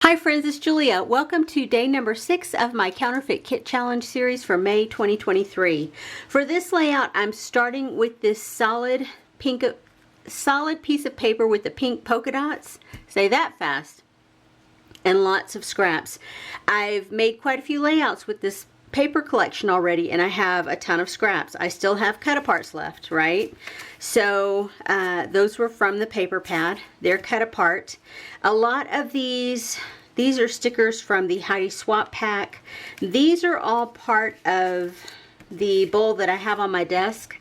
Hi friends, it's Julia. Welcome to day number 6 of my Counterfeit Kit Challenge series for May 2023. For this layout, I'm starting with this solid piece of paper with the pink polka dots. Say that fast. And lots of scraps. I've made quite a few layouts with this paper collection already, and I have a ton of scraps. I still have cut aparts left, right? So those were from the paper pad. They're cut apart. A lot of these are stickers from the Heidi Swap pack. These are all part of the bowl that I have on my desk.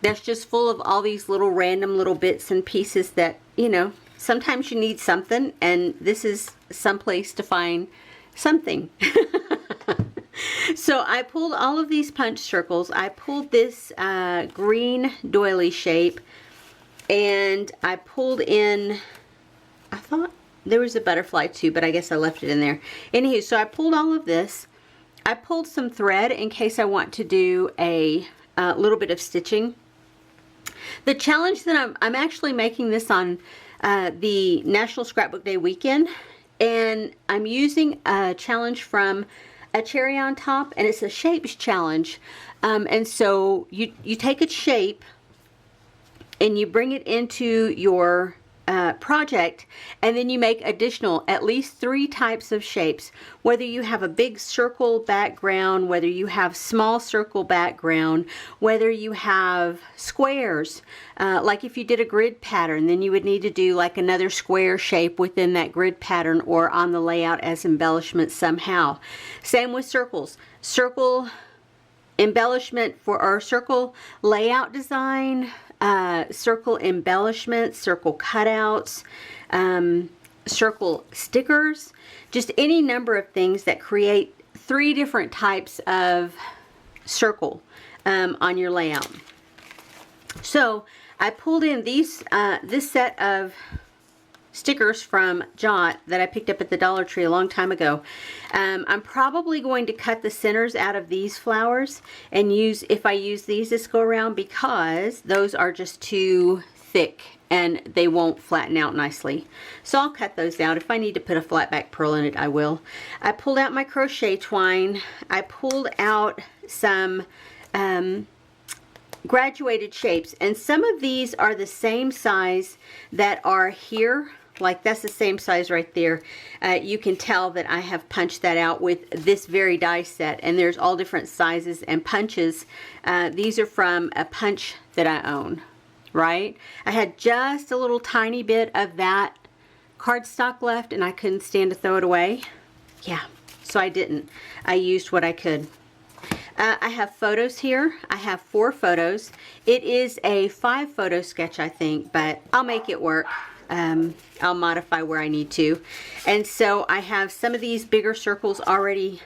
That's just full of all these little random little bits and pieces that, you know, sometimes you need something, and this is some place to find something. So I pulled all of these punch circles. I pulled this green doily shape, and I pulled in, I thought there was a butterfly too, but I guess I left it in there. Anywho, so I pulled all of this. I pulled some thread in case I want to do a little bit of stitching. The challenge that I'm actually making this on the National Scrapbook Day weekend, and I'm using a challenge from A Cherry on Top, and it's a shapes challenge. And so you take a shape and you bring it into your project, and then you make additional at least 3 types of shapes, whether you have a big circle background, whether you have small circle background, whether you have squares. Like if you did a grid pattern, then you would need to do like another square shape within that grid pattern or on the layout as embellishment somehow. Same with circles. Circle embellishment for our circle layout design, circle embellishments, circle cutouts, circle stickers, just any number of things that create 3 different types of circle on your layout. So I pulled in these this set of stickers from Jot that I picked up at the Dollar Tree a long time ago. I'm probably going to cut the centers out of these flowers and use, if I use these this go around, because those are just too thick and they won't flatten out nicely. So I'll cut those out. If I need to put a flat back pearl in it, I will. I pulled out my crochet twine. I pulled out some graduated shapes, and some of these are the same size that are here. Like that's the same size right there. You can tell that I have punched that out with this very die set, and there's all different sizes and punches. These are from a punch that I own, right? I had just a little tiny bit of that cardstock left, and I couldn't stand to throw it away. Yeah, so I didn't. I used what I could. I have photos here. I have 4 photos. It is a 5 photo sketch, I think, but I'll make it work. I'll modify where I need to. And so I have some of these bigger circles already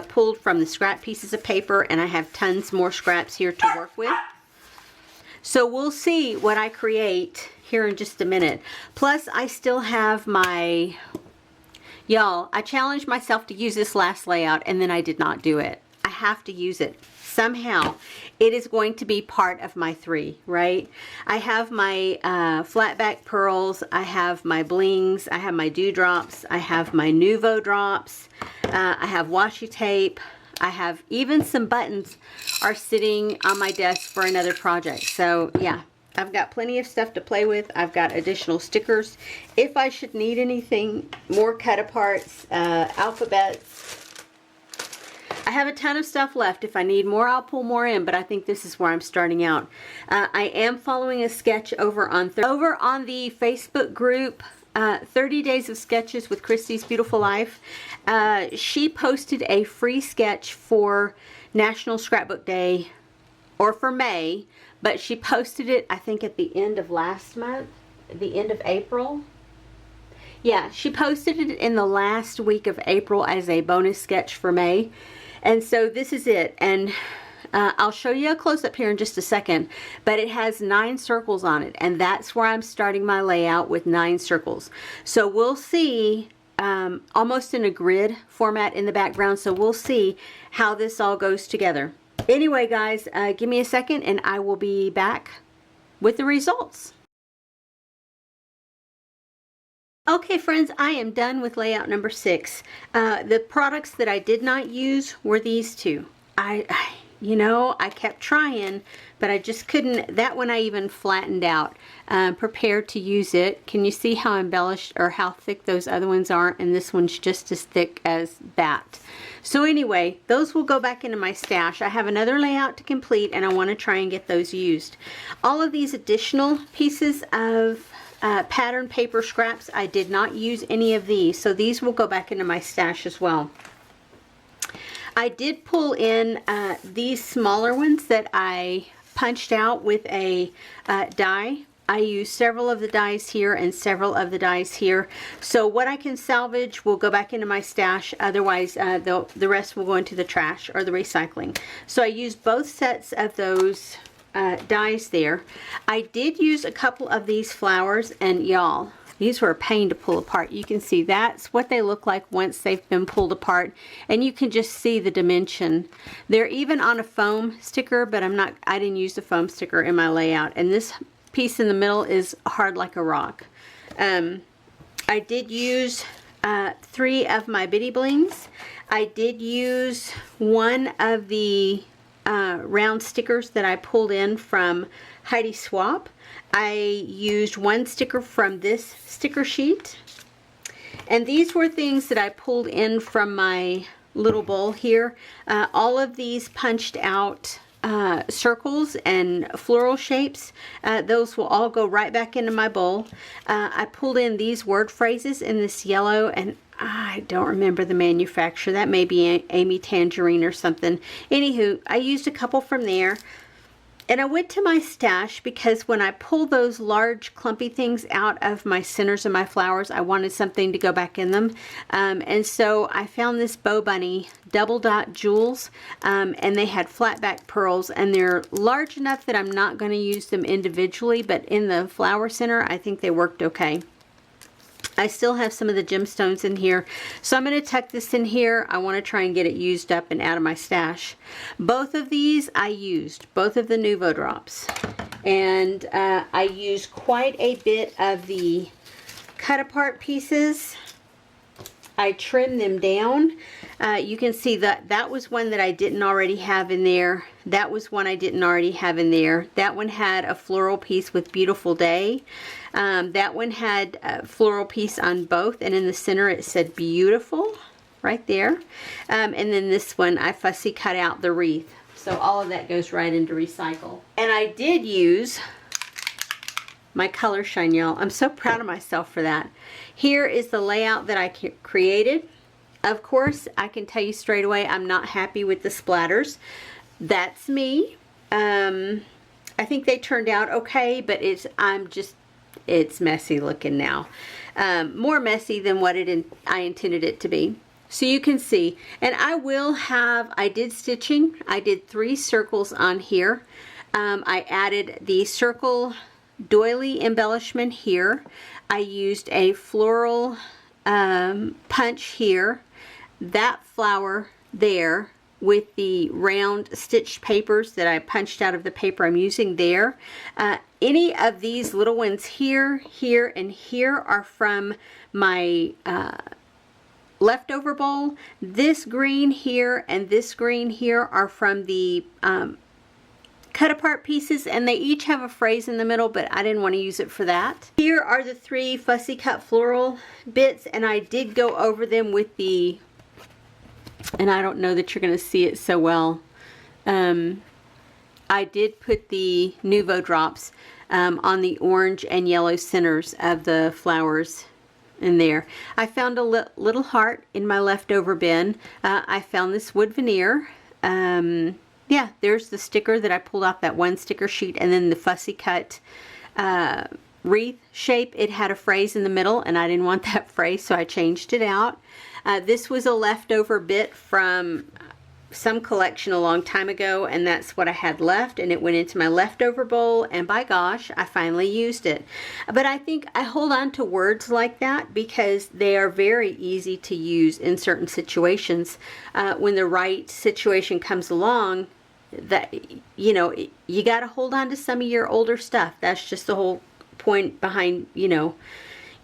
pulled from the scrap pieces of paper, and I have tons more scraps here to work with. So we'll see what I create here in just a minute. Plus, I still have my, y'all, I challenged myself to use this last layout, and then I did not do it. I have to use it somehow. It is going to be part of my 3, right? I have my flat back pearls, I have my blings, I have my dewdrops, I have my Nuvo drops, I have washi tape, I have even some buttons are sitting on my desk for another project. So yeah, I've got plenty of stuff to play with. I've got additional stickers if I should need anything, more cut aparts, alphabets. I have a ton of stuff left. If I need more, I'll pull more in, but I think this is where I'm starting out. I am following a sketch over on the Facebook group, 30 Days of Sketches with Christy's Beautiful Life. She posted a free sketch for National Scrapbook Day, or for May, but she posted it, I think, at the end of last month, the end of April. Yeah, she posted it in the last week of April as a bonus sketch for May. And so this is it, and I'll show you a close-up here in just a second, but it has 9 circles on it, and that's where I'm starting my layout, with 9 circles. So we'll see, almost in a grid format in the background, so we'll see how this all goes together. Anyway, guys, give me a second, and I will be back with the results. Okay, friends, I am done with layout number 6. The products that I did not use were these two. You know, I kept trying, but I just couldn't. That one I even flattened out, prepared to use it. Can you see how embellished or how thick those other ones are? And this one's just as thick as that. So anyway, those will go back into my stash. I have another layout to complete, and I want to try and get those used. All of these additional pieces of pattern paper scraps, I did not use any of these, so these will go back into my stash as well. I did pull in these smaller ones that I punched out with a die. I used several of the dies here and several of the dies here. So what I can salvage will go back into my stash. Otherwise, the rest will go into the trash or the recycling. So I used both sets of those dies there. I did use a couple of these flowers, and y'all, these were a pain to pull apart. You can see that's what they look like once they've been pulled apart, and you can just see the dimension. They're even on a foam sticker, but I didn't use the foam sticker in my layout, and this piece in the middle is hard like a rock. I did use 3 of my bitty blings. I did use one of the round stickers that I pulled in from Heidi Swap. I used one sticker from this sticker sheet, and these were things that I pulled in from my little bowl here. All of these punched out circles and floral shapes. Those will all go right back into my bowl. I pulled in these word phrases in this yellow, and I don't remember the manufacturer. That may be Amy Tangerine or something. Anywho, I used a couple from there. And I went to my stash because when I pulled those large clumpy things out of my centers of my flowers, I wanted something to go back in them. And so I found this Bow Bunny double dot jewels, and they had flat back pearls, and they're large enough that I'm not going to use them individually, but in the flower center, I think they worked okay. I still have some of the gemstones in here, so I'm going to tuck this in here. I want to try and get it used up and out of my stash. Both of these I used, both of the Nuvo drops, and I used quite a bit of the cut apart pieces. I trimmed them down. You can see that that was one that I didn't already have in there. That was one I didn't already have in there. That one had a floral piece with Beautiful Day. That one had a floral piece on both, and in the center it said Beautiful right there. And then this one I fussy cut out the wreath. So all of that goes right into recycle. And I did use my color shine, y'all. I'm so proud of myself for that. Here is the layout that I created. Of course, I can tell you straight away, I'm not happy with the splatters. That's me. I think they turned out okay, but it's messy looking now. More messy than what I intended it to be. So you can see, and I did stitching. I did 3 circles on here. I added the circle doily embellishment here. I used a floral punch here, that flower there with the round stitched papers that I punched out of the paper I'm using there. Any of these little ones here, here, and here are from my leftover bowl. This green here and this green here are from the cut apart pieces, and they each have a phrase in the middle, but I didn't want to use it for that. Here are the 3 fussy cut floral bits, and I did go over them with the, and I don't know that you're going to see it so well. I did put the Nuvo drops on the orange and yellow centers of the flowers in there. I found a little heart in my leftover bin. I found this wood veneer. Yeah, there's the sticker that I pulled off that one sticker sheet, and then the fussy cut wreath shape. It had a phrase in the middle, and I didn't want that phrase, so I changed it out. This was a leftover bit from some collection a long time ago, and that's what I had left, and it went into my leftover bowl, and by gosh, I finally used it. But I think I hold on to words like that because they are very easy to use in certain situations. When the right situation comes along, that, you know, you got to hold on to some of your older stuff. That's just the whole point behind, you know,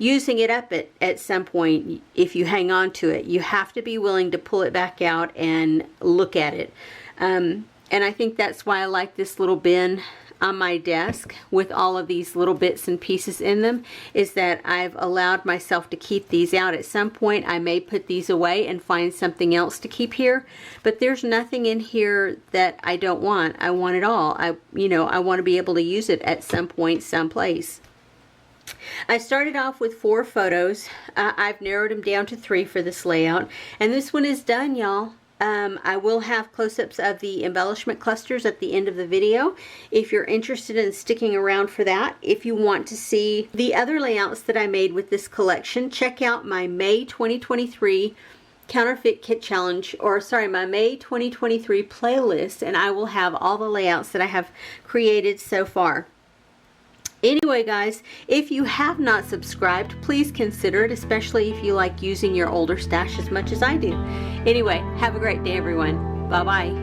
using it up at some point if you hang on to it. You have to be willing to pull it back out and look at it. And I think that's why I like this little bin on my desk with all of these little bits and pieces in them, is that I've allowed myself to keep these out. At some point I may put these away and find something else to keep here, but there's nothing in here that I don't want. I want it all. I want to be able to use it at some point, someplace. I started off with 4 photos. I've narrowed them down to 3 for this layout, and this one is done, y'all. I will have close-ups of the embellishment clusters at the end of the video if you're interested in sticking around for that. If you want to see the other layouts that I made with this collection, check out my May 2023 Counterfeit Kit Challenge, or sorry, my May 2023 playlist, and I will have all the layouts that I have created so far. Anyway, guys, if you have not subscribed, please consider it, especially if you like using your older stash as much as I do. Anyway, have a great day, everyone. Bye-bye.